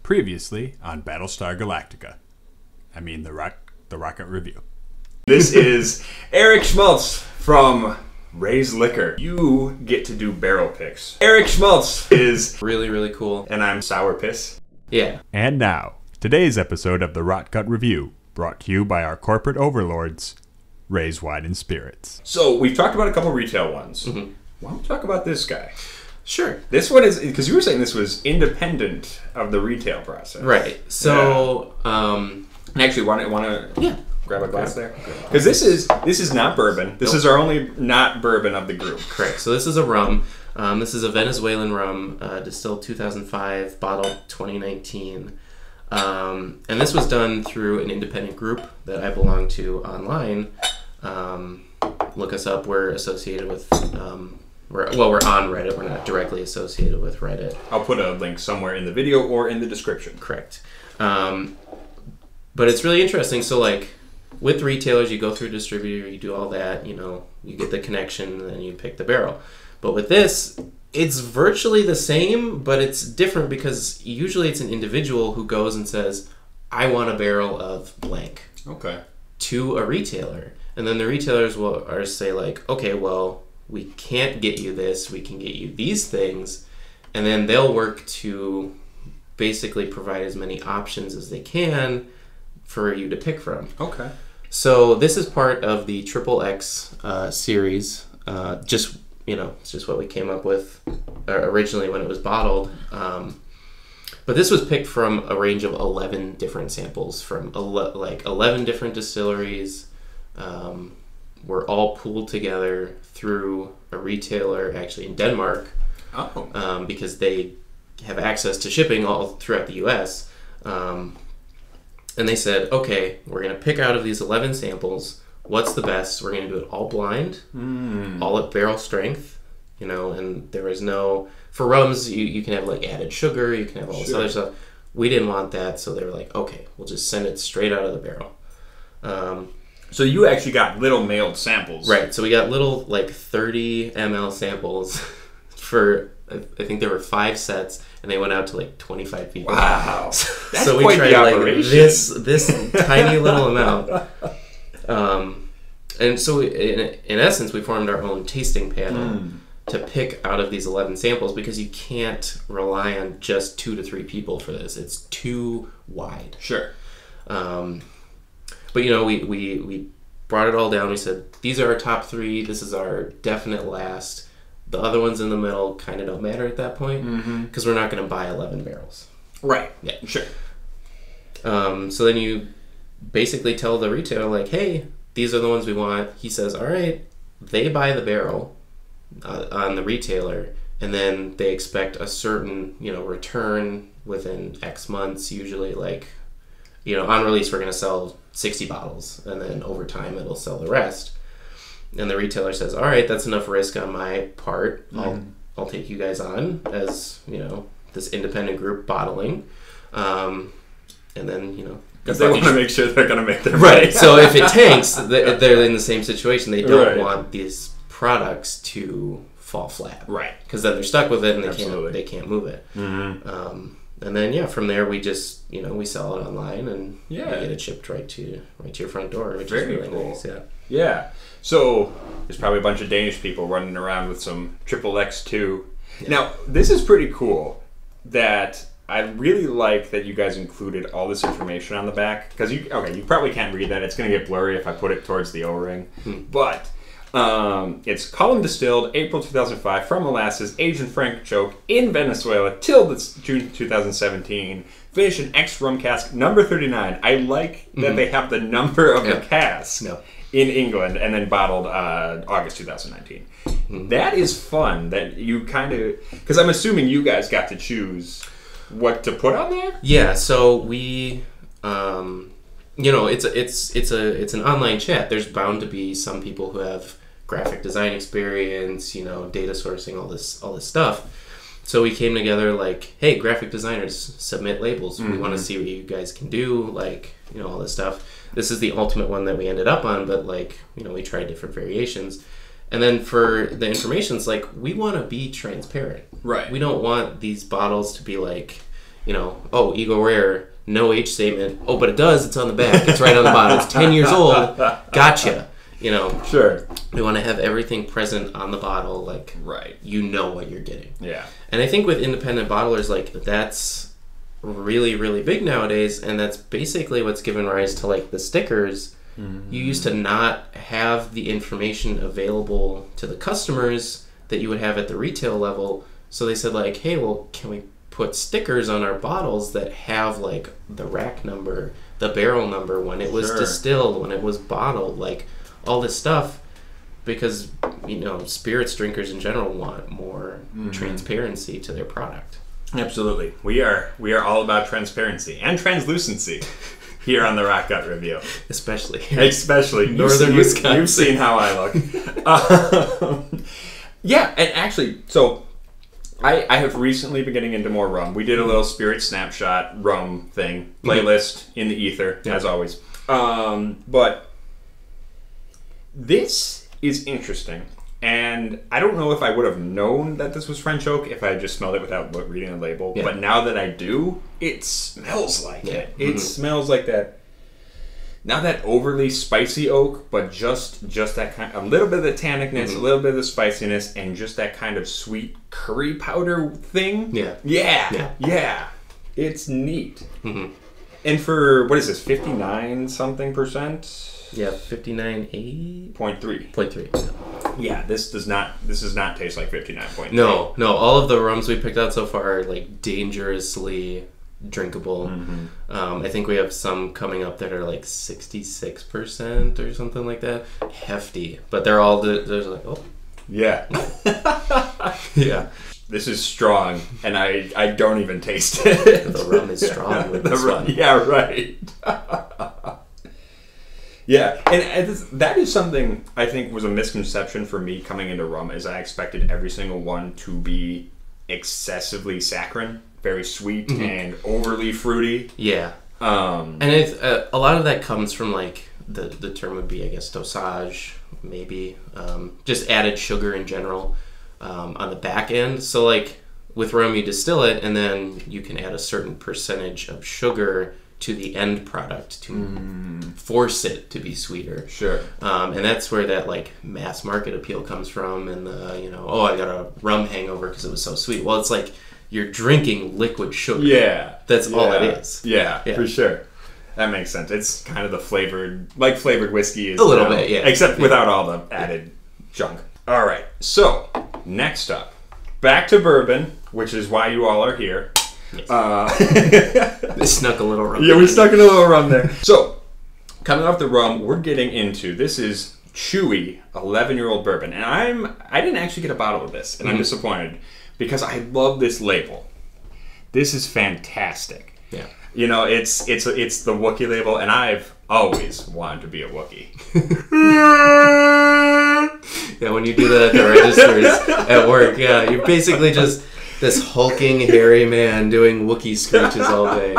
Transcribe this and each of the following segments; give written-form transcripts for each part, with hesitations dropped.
Previously on Battlestar Galactica. I mean, the Rocket Review. This is Eric Schmaltz from Ray's Liquor. You get to do barrel picks. Eric Schmaltz is really cool. And I'm Sour Piss. Yeah. And now, today's episode of the Rotgut Review, brought to you by our corporate overlords, Ray's Wine and Spirits. So, we've talked about a couple retail ones. Mm-hmm. Why don't we talk about this guy? Sure. This one is, because you were saying this was independent of the retail process. Right. So, And actually, want to yeah. grab a glass there? Because this is not bourbon. This is our only not bourbon of the group. Correct. So this is a rum. This is a Venezuelan rum, distilled 2005, bottled 2019. And this was done through an independent group that I belong to online. Look us up. We're associated with... we're on Reddit. We're not directly associated with Reddit. I'll put a link somewhere in the video or in the description. Correct. But it's really interesting. So, like, with retailers, you go through a distributor, you do all that, you get the connection, and then you pick the barrel. But with this, it's virtually the same, but it's different because usually it's an individual who goes and says, I want a barrel of blank. Okay. To a retailer. And then the retailers will say, like, okay, well, we can't get you this, we can get you these things, and then they'll work to basically provide as many options as they can for you to pick from. Okay. So this is part of the Triple X series. It's just what we came up with originally when it was bottled. But this was picked from a range of 11 different samples from 11 different distilleries. Were all pooled together through a retailer actually in Denmark. Oh. Because they have access to shipping all throughout the U.S. And they said, okay, we're going to pick out of these 11 samples, what's the best? We're going to do it all blind, all at barrel strength, and there was no... For rums, you can have, like, added sugar, you can have all this other stuff. We didn't want that, so they were like, okay, we'll just send it straight out of the barrel. So you actually got little mailed samples. Right, so we got little, like, 30 ml samples for, I think there were 5 sets, and they went out to, like, 25 people. Wow. That's so we quite tried, the like, operation. this tiny little amount. And so, in essence, we formed our own tasting panel to pick out of these 11 samples because you can't rely on just 2 to 3 people for this. It's too wide. Sure. But, we brought it all down. We said, these are our top 3. This is our definite last. The other ones in the middle kind of don't matter at that point because we're not going to buy 11 barrels. Right. Yeah. Sure. So then you basically tell the retailer, like, hey, these are the ones we want. He says, all right. They buy the barrel on the retailer, and then they expect a certain, return within X months, usually, like, on release, we're going to sell 60 bottles, and then over time, it'll sell the rest. And the retailer says, all right, that's enough risk on my part. I'll take you guys on as, this independent group bottling. And then, because they want to make sure they're going to make their money. Right. So if it tanks, they're in the same situation. They don't want these products to fall flat. Right. Because then they're stuck with it and they Absolutely. can't move it. And then, from there, we just, we sell it online and we get it shipped right to your front door, which Very is really cool. nice. Yeah. Yeah. So there's probably a bunch of Danish people running around with some Triple X2. Yeah. Now, this is pretty cool that I really like that you guys included all this information on the back. Because you probably can't read that. It's going to get blurry if I put it towards the O-ring. But it's column distilled April 2005 from molasses, aged in Frank oak in Venezuela till June 2017. Finished in X rum cask number 39. I like that they have the number of the cask in England and then bottled August 2019. That is fun that you kind of... Because I'm assuming you guys got to choose what to put on there? Yeah, so we... it's an online chat. There's bound to be some people who have graphic design experience, data sourcing, all this stuff. So we came together like, hey, graphic designers, submit labels. We want to see what you guys can do, like, all this stuff. This is the ultimate one that we ended up on, but like, we tried different variations. And then for the information, it's like, we want to be transparent. Right. We don't want these bottles to be like, you know, oh, Eagle Rare, no age statement. Oh, but it does. It's on the back. It's right on the bottom. It's 10 years old. Gotcha. You know. Sure. We want to have everything present on the bottle, like, right. You know what you're getting. Yeah. And I think with independent bottlers, like, that's really, really big nowadays, and that's basically what's given rise to, like, the stickers. Mm-hmm. You used to not have the information available to the customers that you would have at the retail level, so they said, like, hey, well, can we put stickers on our bottles that have, like, the rack number, the barrel number, when it was distilled, when it was bottled, like, all this stuff, because, you know, spirits drinkers in general want more transparency to their product. Absolutely. We are all about transparency and translucency here on the Rock Gut Review. Especially Northern Wisconsin. You've seen how I look. Yeah, and actually, so I have recently been getting into more rum. We did a little Spirit Snapshot rum thing, playlist in the ether, as always. But this is interesting, and I don't know if I would have known that this was French oak if I just smelled it without reading the label. Yeah. But now that I do, it smells like it. It smells like that. Not that overly spicy oak, but just that kind, a little bit of the tannicness, a little bit of the spiciness, and just that kind of sweet curry powder thing. Yeah. It's neat. And for, what is this, 59 something percent? Yeah, 59.8? 0.3. Yeah, this does not taste like 59.3. No, all of the rums we picked out so far are like dangerously drinkable. I think we have some coming up that are like 66% or something like that. Hefty. But they're all, there's like, oh. Yeah. Yeah. This is strong, and I don't even taste it. The rum is strong with this one. Yeah, right. Yeah, and that is something I think was a misconception for me coming into rum, is I expected every single one to be excessively saccharine, very sweet and overly fruity. Yeah. And it's, a lot of that comes from, like, the term would be, I guess, dosage, maybe. Just added sugar in general on the back end. So, like, with rum, you distill it, and then you can add a certain percentage of sugar to the end product to force it to be sweeter. Sure. And that's where that, like, mass market appeal comes from, and the, you know, oh, I got a rum hangover because it was so sweet. Well, it's like you're drinking liquid sugar. Yeah. That's all it is. Yeah, for sure. That makes sense. It's kind of the flavored whiskey is. A little bit, yeah. Except without all the added junk. All right. So, next up, back to bourbon, which is why you all are here. Yes. We snuck a little rum. Yeah, we snuck in a little rum there. So, coming off the rum, we're getting into, this is chewy 11-year-old bourbon, and I didn't actually get a bottle of this, and I'm disappointed because I love this label. This is fantastic. Yeah. You know, it's the Wookiee label, and I've always wanted to be a Wookiee. Yeah, when you do that at the registers at work, yeah, you're basically just this hulking, hairy man doing Wookiee screeches all day.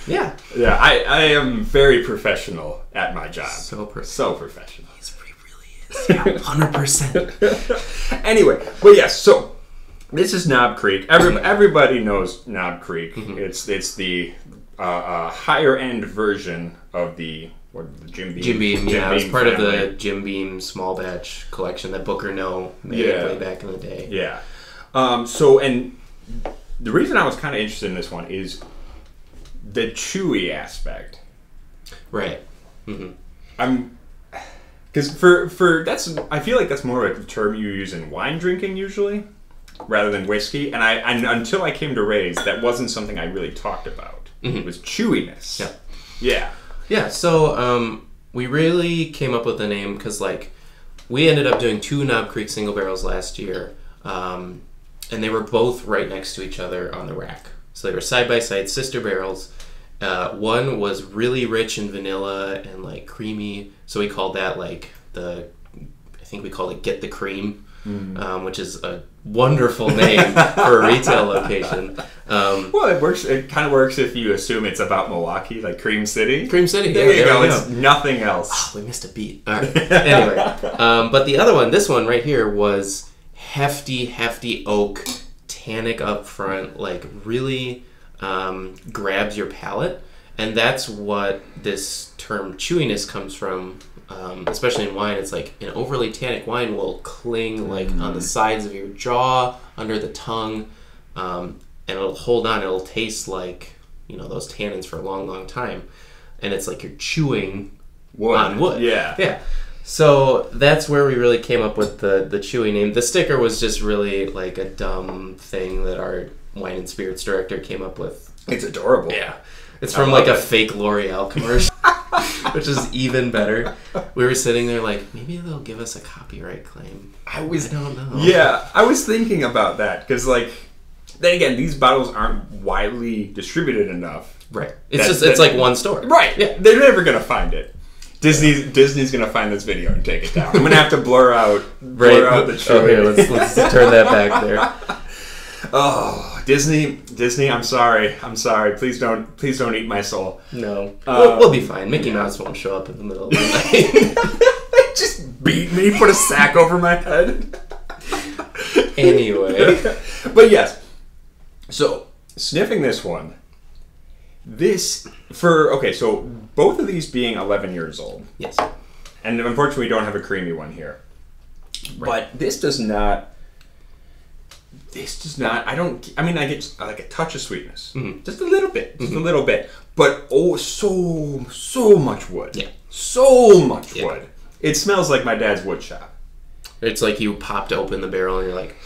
Yeah. Yeah, I am very professional at my job. So professional. He really is. Yeah, 100%. Anyway, but yes, so this is Knob Creek. Everybody knows Knob Creek. It's the higher end version of the Jim Beam. Jim Beam, yeah. It was part of the Jim Beam small batch collection that Booker No made way back in the day. Yeah. So, and the reason I was kind of interested in this one is the chewy aspect. Right. Because for that's, I feel like that's more of a term you use in wine drinking usually, rather than whiskey. And until I came to Ray's, that wasn't something I really talked about. It was chewiness. Yeah. Yeah. Yeah. So we really came up with the name because, like, we ended up doing 2 Knob Creek single barrels last year. And they were both right next to each other on the rack. So they were side by side, sister barrels. One was really rich in vanilla and, like, creamy. So we called that, like, I think we called it Get the Cream, which is a wonderful name for a retail location. Well, it works. It kind of works if you assume it's about Milwaukee, like Cream City. Cream City, there you go. It's nothing else. Oh, we missed a beat. All right. Anyway, but the other one, this one right here, was hefty oak, tannic up front, like really grabs your palate. And that's what this term chewiness comes from, especially in wine. It's like an overly tannic wine will cling like on the sides of your jaw, under the tongue, and it'll hold on. It'll taste like, you know, those tannins for a long, long time. And it's like you're chewing on wood. Yeah. Yeah. So that's where we really came up with the chewy name. The sticker was just really like a dumb thing that our wine and spirits director came up with. It's adorable. Yeah. It's from like a fake L'Oreal commercial, which is even better. We were sitting there like, maybe they'll give us a copyright claim. I don't know. Yeah, I was thinking about that because, like, then again, these bottles aren't widely distributed enough. Right. It's like one story. Right. Yeah. They're never gonna find it. Disney's gonna find this video and take it down. I'm gonna have to blur out the chewy. Okay, let's turn that back there. Oh, Disney, I'm sorry. Please don't eat my soul. No, we'll be fine. Mickey Mouse won't show up in the middle of the night. Just beat me, put a sack over my head. Anyway, but yes. So sniffing this one, so both of these being 11 years old. Yes. And unfortunately, we don't have a creamy one here. Right. But this does not. I get like a touch of sweetness. Mm-hmm. Just a little bit. Just a little bit. But so much wood. Yeah. So much wood. It smells like my dad's wood shop. It's like you popped open the barrel and you're like,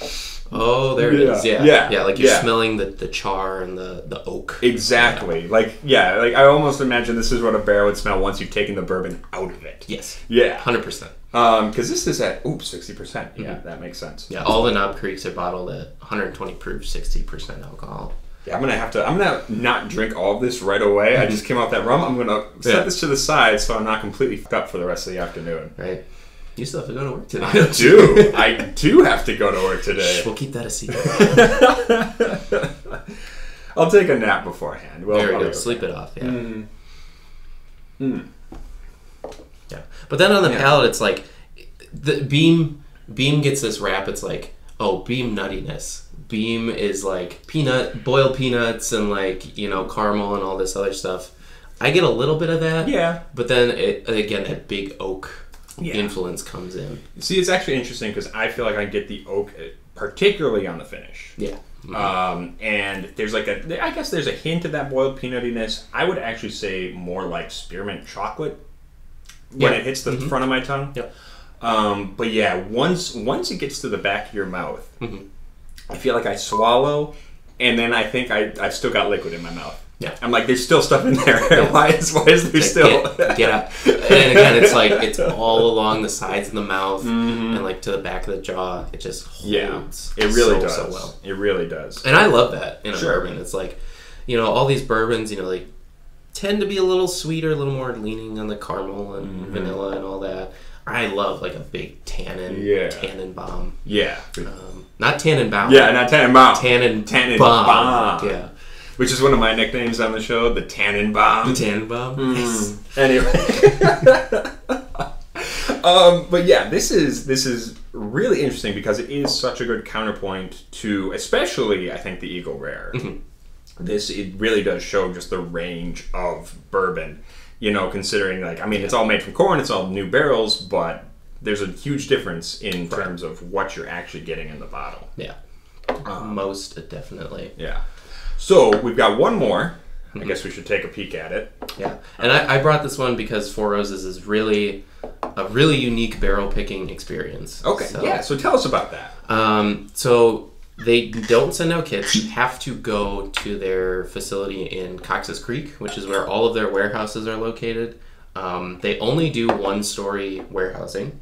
oh, there it is. Yeah. Yeah, like you're smelling the char and the oak. Exactly. Yeah. Like I almost imagine this is what a barrel would smell once you've taken the bourbon out of it. Yes. Yeah. 100%. Because this is at 60%. Yeah, that makes sense. Yeah, all the Knob Creeks are bottled at 120 proof, 60% alcohol. Yeah, I'm gonna not drink all of this right away. I just came off that rum. I'm gonna set this to the side so I'm not completely fucked up for the rest of the afternoon. Right. You still have to go to work today. I do have to go to work today. We'll keep that a secret. I'll take a nap beforehand. There we go. Sleep it off. Yeah. Yeah, but then on the palate, it's like the Beam gets this rap. It's like, oh, Beam nuttiness. Beam is like boiled peanuts and like, you know, caramel and all this other stuff. I get a little bit of that. Yeah. But then again, that big oak influence comes in. See, it's actually interesting because I feel like I get the oak particularly on the finish. Yeah. Mm-hmm. And there's I guess there's a hint of that boiled peanutiness. I would actually say more like spearmint chocolate when it hits the front of my tongue. Yep. But yeah, once it gets to the back of your mouth, I feel like I swallow, and then I think I've still got liquid in my mouth. Yeah. I'm like, there's still stuff in there. Yeah. Why is there still? Get up. And again, it's like, it's all along the sides of the mouth and like to the back of the jaw. It just holds. It really does. So well. It really does. And I love that in a bourbon. It's like, you know, all these bourbons, you know, like tend to be a little sweeter, a little more leaning on the caramel and vanilla and all that. I love like a big tannin bomb. Yeah. Not Tannenbaum. Yeah, not Tannenbaum. Tannenbaum. Yeah. Which is one of my nicknames on the show, the Tannenbaum. The Tannenbaum. Yes. Anyway. But yeah, this is really interesting because it is such a good counterpoint to, especially, I think, the Eagle Rare. It really does show just the range of bourbon. You know, considering, like, I mean, it's all made from corn, it's all new barrels, but there's a huge difference in terms of what you're actually getting in the bottle. Yeah. Most definitely. Yeah. So, we've got one more. I guess we should take a peek at it. Yeah. And I brought this one because Four Roses is really a really unique barrel picking experience. Okay. So tell us about that. So they don't send out kits. You have to go to their facility in Cox's Creek, which is where all of their warehouses are located. They only do one-story warehousing,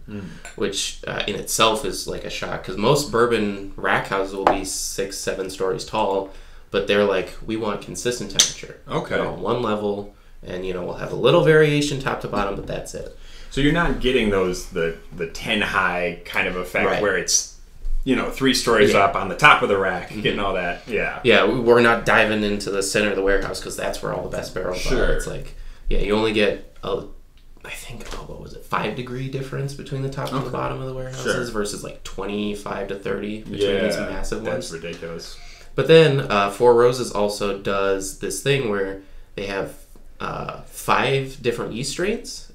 which in itself is like a shock because most bourbon rack houses will be 6-7 stories tall, but they're like, we want consistent temperature. Okay. On one level, and you know, we'll have a little variation top to bottom, but that's it. So you're not getting the 10 high kind of effect where it's, you know, 3 stories up on the top of the rack, getting all that. Yeah. Yeah, we're not diving into the center of the warehouse because that's where all the best barrels are. It's like, you only get I think, what was it, 5-degree difference between the top and the bottom of the warehouses versus like 25 to 30 between these massive ones. That's ridiculous. But then Four Roses also does this thing where they have 5 different yeast strains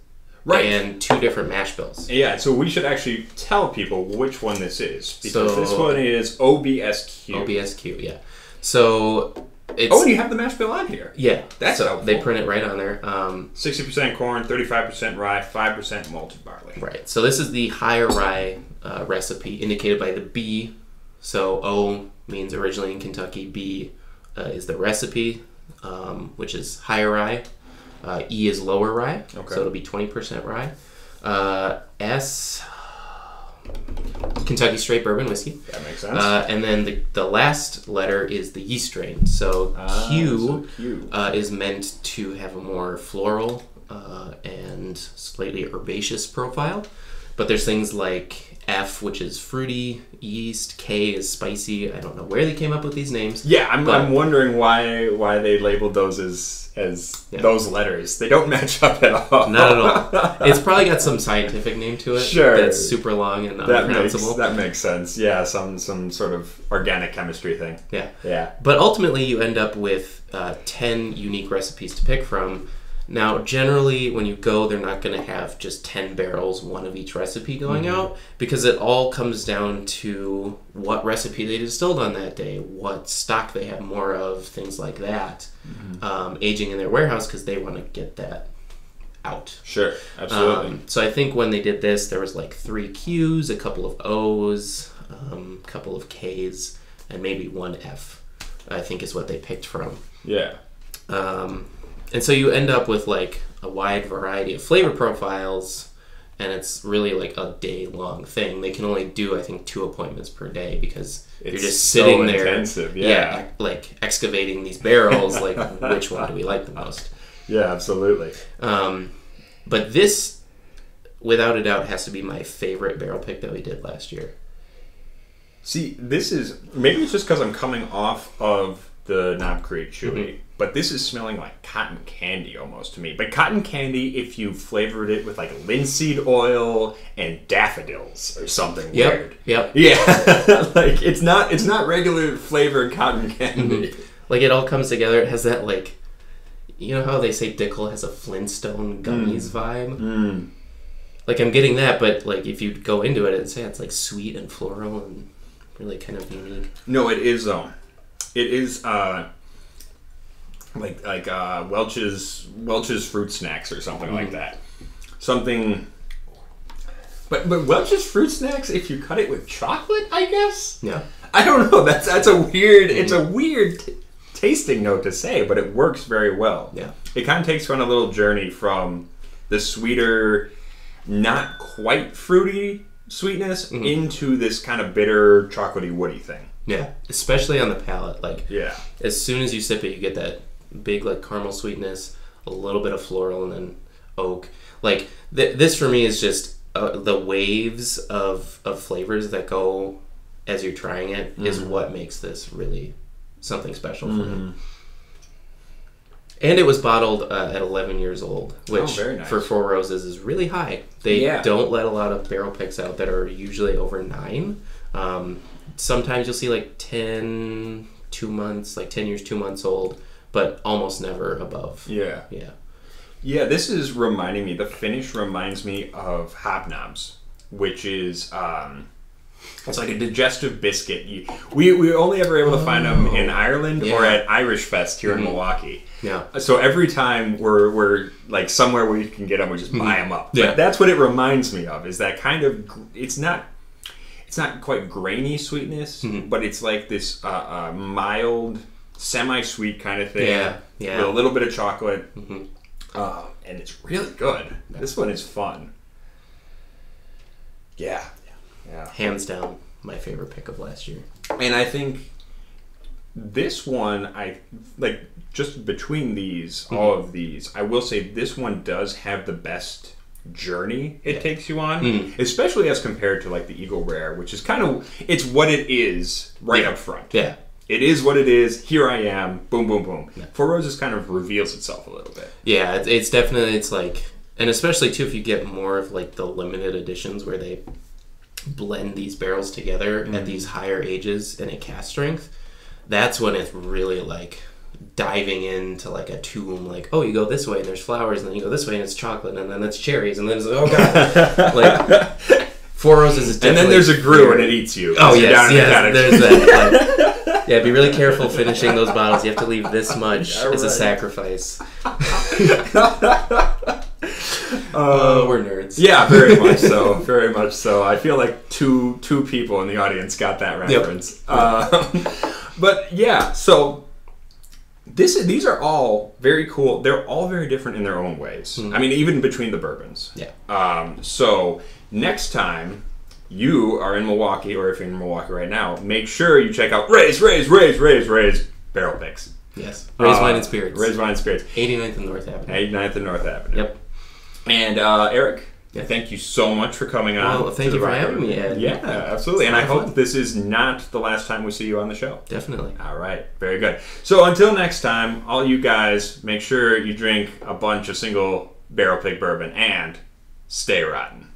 and 2 different mash bills. Yeah, so we should actually tell people which one this is. Because this one is OBSQ. OBSQ, yeah. So it's... Oh, and you have the mash bill on here. Yeah. That's helpful. They print it right on there. 60% corn, 35% rye, 5% malted barley. Right. So this is the higher rye recipe indicated by the B. So O means originally in Kentucky. B is the recipe, which is higher rye. E is lower rye. Okay. So it'll be 20% rye. S, Kentucky Straight Bourbon Whiskey. That makes sense. And then the last letter is the yeast strain. So Q, is meant to have a more floral and slightly herbaceous profile. But there's things like F, which is fruity yeast. K is spicy. I don't know where they came up with these names. Yeah, I'm wondering why they labeled those as those letters. They don't match up at all. Not at all. It's probably got some scientific name to it. Sure. That's super long and unpronounceable. That makes sense. Yeah, some sort of organic chemistry thing. Yeah. Yeah. But ultimately, you end up with 10 unique recipes to pick from. Now, generally, when you go, they're not going to have just 10 barrels, one of each recipe going out, because it all comes down to what recipe they distilled on that day, what stock they have more of, things like that, aging in their warehouse, because they want to get that out. Sure, absolutely. So I think when they did this, there was like 3 Qs, a couple of Os, a couple of Ks, and maybe 1 F, I think is what they picked from. Yeah. And so you end up with like a wide variety of flavor profiles, and it's really like a day-long thing. They can only do, I think, 2 appointments per day because you're just sitting there, intensive, like excavating these barrels. Like, which one do we like the most? Yeah, absolutely. But this, without a doubt, has to be my favorite barrel pick that we did last year. See, this is maybe it's just because I'm coming off of the Knob Creek Chewy. But this is smelling like cotton candy almost to me. But cotton candy if you flavored it with like linseed oil and daffodils or something weird. Yep. Yeah. Like it's not regular flavored cotton candy. Like it all comes together. It has that like, you know how they say Dickel has a Flintstone gummies vibe? Like I'm getting that, but like if you go into it, it's like sweet and floral and really kind of unique. No, it is though. It is like Welch's fruit snacks or something like that. Something. But Welch's fruit snacks, if you cut it with chocolate, I guess. Yeah. I don't know. That's a weird. It's a weird tasting note to say, but it works very well. Yeah. It kind of takes you on a little journey from the sweeter, not quite fruity sweetness into this kind of bitter, chocolatey, woody thing. Yeah, especially on the palate. Like, yeah, as soon as you sip it, you get that big like caramel sweetness, a little bit of floral, and then oak. Like this for me is just the waves of flavors that go as you're trying it is what makes this really something special for me. And it was bottled at 11 years old, which very nice. for Four Roses is really high. They don't let a lot of barrel picks out that are usually over 9. Sometimes you'll see like 10, 2 months, like 10 years, 2 months old, but almost never above. Yeah. Yeah. Yeah, this is reminding me, the finish reminds me of Hobnobs, which is, it's like a digestive biscuit. We only ever able to find them in Ireland or at Irish Fest here in Milwaukee. Yeah. So every time we're like somewhere where you can get them, we just buy them up. Yeah. But that's what it reminds me of, is that kind of, it's not quite grainy sweetness, but it's like this mild, semi-sweet kind of thing. Yeah, yeah. With a little bit of chocolate. And it's really good. This one is fun. Yeah. Hands down, my favorite pick of last year. And I think this one, I like just between these, all of these, I will say this one does have the best journey it takes you on, especially as compared to like the Eagle Rare, which is kind of, it's what it is right up front. Yeah. It is what it is. Here I am. Boom, boom, boom. Yeah. Four Roses kind of reveals itself a little bit. Yeah, it's definitely, it's like, And especially too if you get more of like the limited editions where they blend these barrels together at these higher ages and at cask strength, that's when it's really like diving into like a tomb, like, oh, you go this way and there's flowers, and then you go this way and it's chocolate, and then it's cherries, and then it's like, oh god. Like Four Roses is and then there's a grue and it eats you. Oh yes, there's that. Like, yeah, be really careful finishing those bottles. You have to leave this much as a sacrifice. We're nerds. Yeah, very much so. Very much so. I feel like two people in the audience got that reference. Yep. But yeah, so these are all very cool. They're all very different in their own ways. I mean, even between the bourbons. Yeah. So next time you are in Milwaukee, or if you're in Milwaukee right now, make sure you check out Ray's Barrel Picks. Yes. Ray's Wine and Spirits. Ray's Wine and Spirits. 89th and North Avenue. 89th and North Avenue. Yep. And Eric, thank you so much for coming on. Well, thank you for having me, Ed. Yeah, absolutely. And I hope this is not the last time we see you on the show. Definitely. All right. Very good. So until next time, all you guys, make sure you drink a bunch of single barrel pick bourbon and stay rotten.